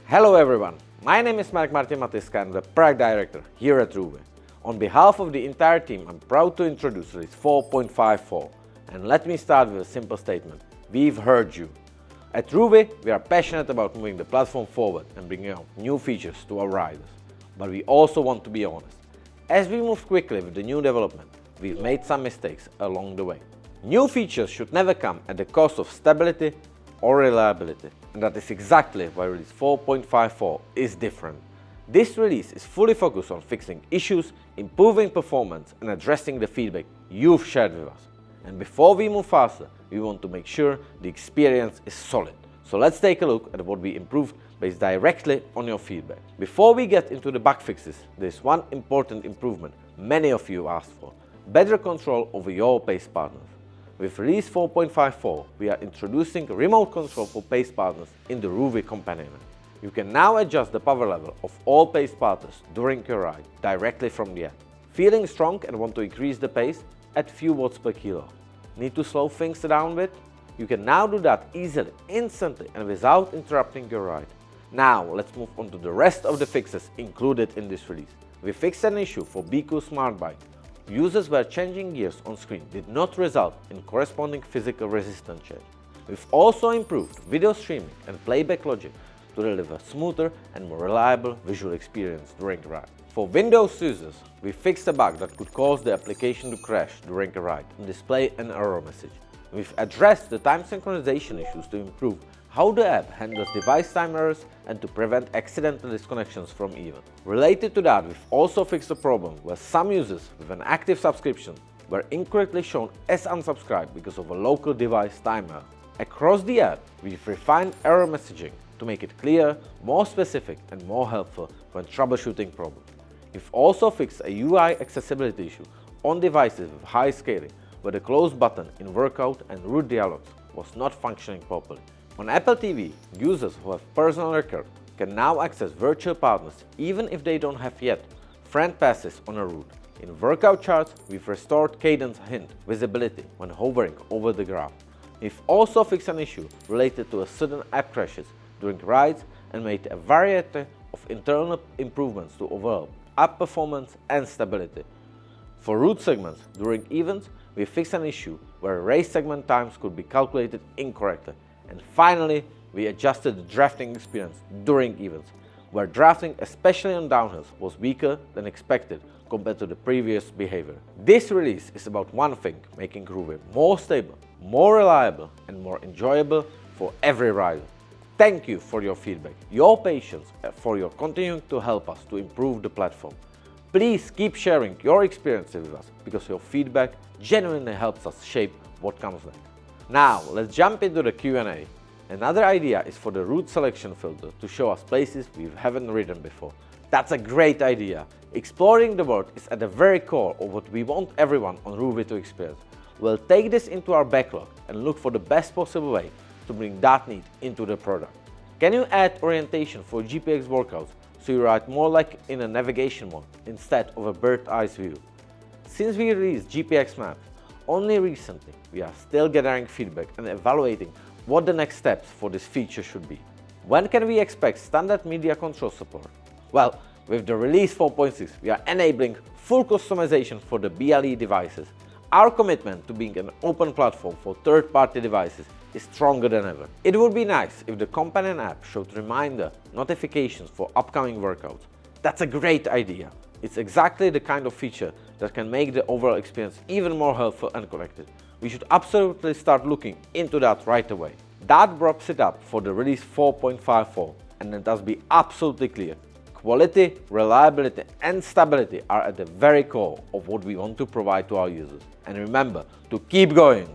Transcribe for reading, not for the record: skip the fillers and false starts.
Hello everyone, my name is Marek-Martin Matyska and I'm the Product Director here at ROUVY. On behalf of the entire team, I'm proud to introduce Release 4.5.4. And let me start with a simple statement. We've heard you. At ROUVY, we are passionate about moving the platform forward and bringing out new features to our riders. But we also want to be honest. As we move quickly with the new development, we've made some mistakes along the way. New features should never come at the cost of stability or reliability, and that is exactly why Release 4.5.4 is different. This release is fully focused on fixing issues, improving performance, and addressing the feedback you've shared with us. And before we move faster, we want to make sure the experience is solid. So let's take a look at what we improved based directly on your feedback. Before we get into the bug fixes, there is one important improvement many of you asked for: better control over your pace partners. With Release 4.5.4, we are introducing remote control for pace partners in the ROUVY companion. You can now adjust the power level of all pace partners during your ride directly from the app. Feeling strong and want to increase the pace? Add few watts per kilo. Need to slow things down a bit? You can now do that easily, instantly, and without interrupting your ride. Now let's move on to the rest of the fixes included in this release. We fixed an issue for BQ Smart Bike. Users were changing gears on screen did not result in corresponding physical resistance change. We've also improved video streaming and playback logic to deliver smoother and more reliable visual experience during a ride. For Windows users, we fixed a bug that could cause the application to crash during a ride and display an error message. We've addressed the time synchronization issues to improve how the app handles device time errors and to prevent accidental disconnections from events. Related to that, we've also fixed a problem where some users with an active subscription were incorrectly shown as unsubscribed because of a local device time error. Across the app, we've refined error messaging to make it clear, more specific, and more helpful when troubleshooting problems. We've also fixed a UI accessibility issue on devices with high scaling, where the close button in workout and route dialogues was not functioning properly. On Apple TV, users who have personal record can now access virtual partners even if they don't have yet friend passes on a route. In workout charts, we've restored cadence hint visibility when hovering over the graph. We've also fixed an issue related to sudden app crashes during rides and made a variety of internal improvements to overall app performance and stability. For route segments during events, we fixed an issue where race segment times could be calculated incorrectly. And finally, we adjusted the drafting experience during events, where drafting, especially on downhills, was weaker than expected compared to the previous behavior. This release is about one thing: making ROUVY more stable, more reliable, and more enjoyable for every rider. Thank you for your feedback, your patience, and for your continuing to help us to improve the platform. Please keep sharing your experiences with us, because your feedback genuinely helps us shape what comes next. Now, let's jump into the Q&A. Another idea is for the route selection filter to show us places we haven't ridden before. That's a great idea. Exploring the world is at the very core of what we want everyone on ROUVY to experience. We'll take this into our backlog and look for the best possible way to bring that need into the product. Can you add orientation for GPX workouts so you ride more like in a navigation mode instead of a bird's eye view? Since we released GPX maps only recently, we are still gathering feedback and evaluating what the next steps for this feature should be. When can we expect standard media control support? Well, with the Release 4.6, we are enabling full customization for the BLE devices. Our commitment to being an open platform for third-party devices is stronger than ever. It would be nice if the companion app showed reminder notifications for upcoming workouts. That's a great idea. It's exactly the kind of feature that can make the overall experience even more helpful and connected. We should absolutely start looking into that right away. That wraps it up for the Release 4.5.4, and let us be absolutely clear. Quality, reliability, and stability are at the very core of what we want to provide to our users. And remember to keep going.